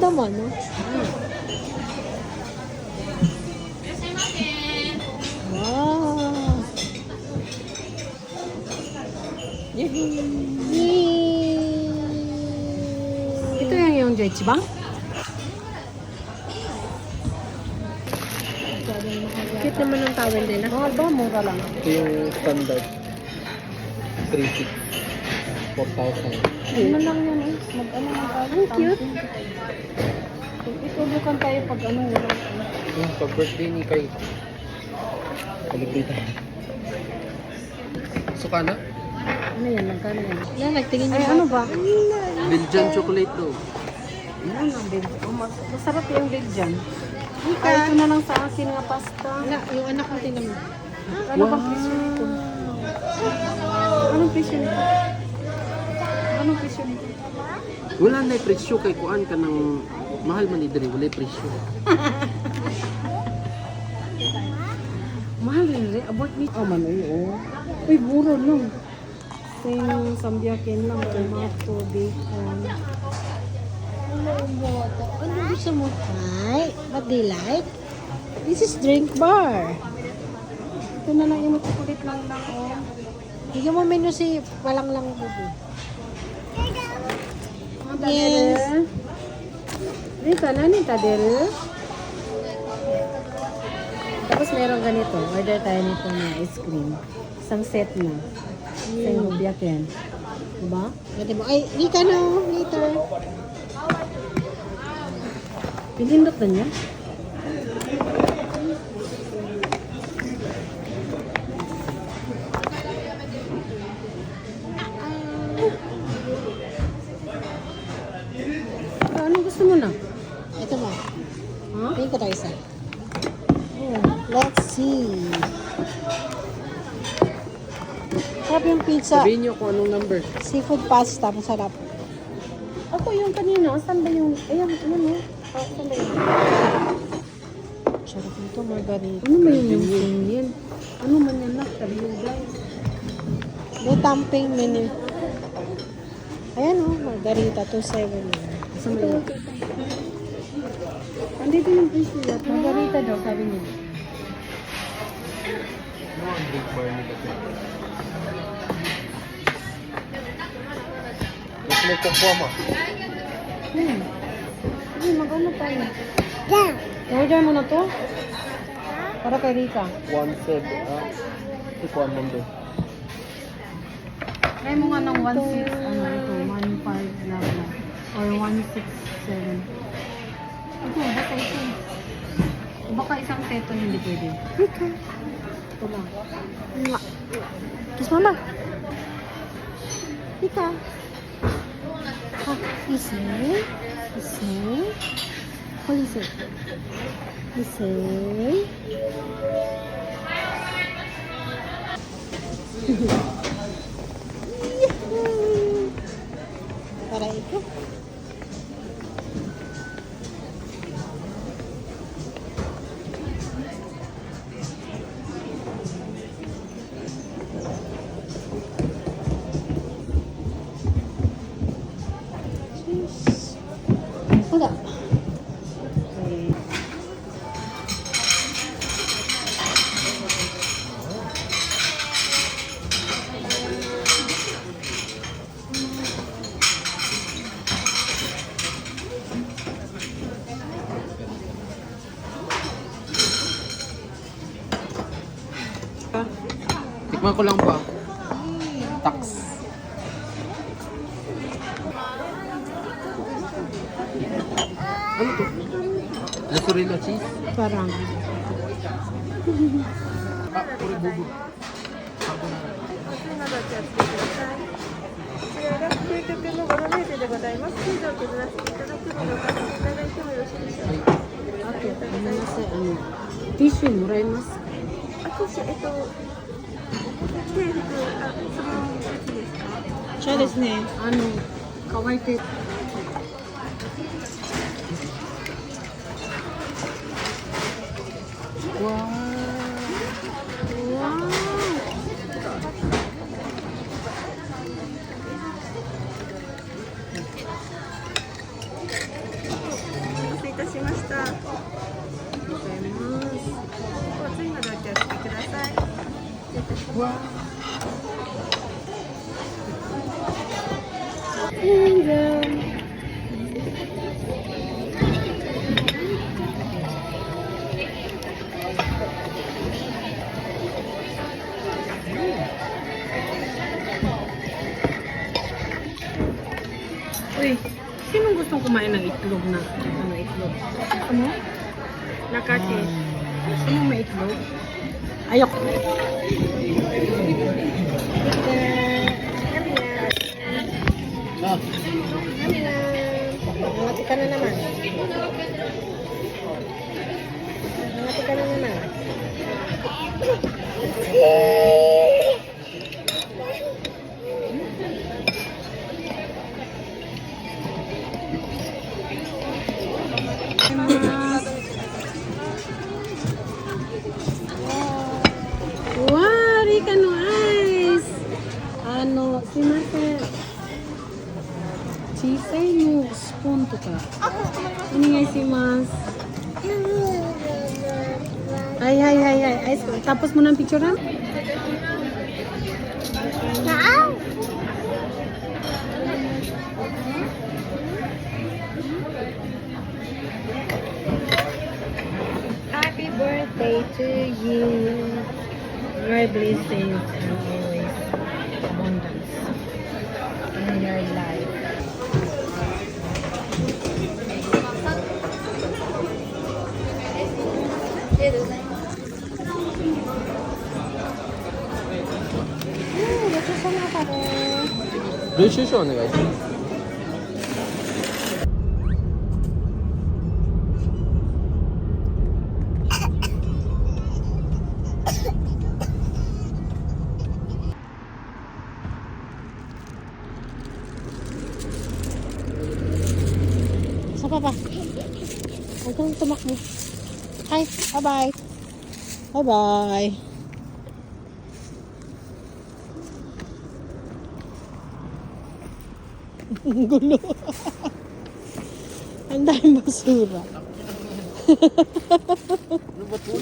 naman, no? Wow! Yay! Ito yung Joichibang? Cute naman ang towel nila. Mahal ba? Mura lang. Ito yung standard. 3,600. 4,000. Ano lang yan, eh. Mag-ano ng Ang cute. Itubukan tayo pag ano, wala. Yung pag-birthday ni Kai. Celebrate tayo. Suka na? Ano yan? Magkano yan? Yan, nagtingin Ay, niya. ano ba? Belgian chocolate daw. Yan ang Belgian. Oh, masarap yung Belgian. Ay, ito na lang sa akin nga pasta. Wala, yung anak mo tingnan mo. Ano bang presyo nito? Anong presyo nito? Anong presyo nito? Wala na presyo kay kuan ka ng mahal man ni diri wala presyo. Mahal rin rin. Abot ni... Oh, man. Ay, oh. Uy, mura lang. Same sambiakin lang. Tomato, bacon. Ano gusto mo? Hi, what do you like? This is drink bar. Ito na lang yung kukulit lang lang, oh. Bigyan mo menu si walang lang bubu. Yes. Dito na ni Tadel. Tapos meron ganito. Order tayo nito na ice cream. Isang set na. Sa yung biyakin. Diba? Pwede mo. Ay, hindi ka na. Later. Pinindot na niya. Ano gusto mo na? Ito mo. Ha? Tingin ko tayo isa. Oh, let's see. Sarap yung pizza. Sabihin niyo kung anong number. Seafood pasta. Masarap. Ako yung kanina. Saan ba yung... Ayan, ano mo? Saan ba yung... Sarap nito, margarita. Ano ba yung yan? Ano man yan na? Tabiugay. May tamping menu. Ayan o, margarita. 2.7. Sa mga... Andito yung presyo yan. Margarita daw, sabi niya. Ano ang big bar nila ito? Mas may kukuha mo. Sige, mag-ano tayo. Order mo na to? Para kay Rika. 1,700. Ito kuha number. Try mo nga ng 1.6, ano ito, 1.5 lang na. Or 1.67. Ito, basta ito. Baka isang seto hindi pwede. Okay. Ito lang. Kiss mama. Rika. Ah, isay. Isay. What is it? Isay. Para ito. Cheese. Wala. Okay. Tikman ko lang pa. Tax. Ano to? Mozzarella cheese? Parang. Ah, puri bubu. Ako na. 究極のバロメーテでございます。チーズを削らせていただくので、おかけいただいてもよろしいでしょうか。 Okay, ano na sa, tissue, muray mas. あ、ティッシュ、制服、あ、そのやつですか。 Siyaですね。 Ano, kaway kay... Wow! Wow! Wow. Kingdom. Uy, sino gustong kumain ng itlog na? Ano itlog? Ano? Nakaki. Sino may itlog? Ayok. Mati ka na naman. Mati ka na naman. Wow, Rika no ice. Ano, si Mate. Chisay no spoon to ka. Ini nga si Mas. Ay, ice. Tapos mo ng picture na? Happy birthday to you. Your blessings and always abundance in your life.練習書お願いします。Sa pa. Huwag kang tumakbo. Hi, bye-bye. Bye-bye. Ang gulo. Ang daming basura. Ano ba 'to?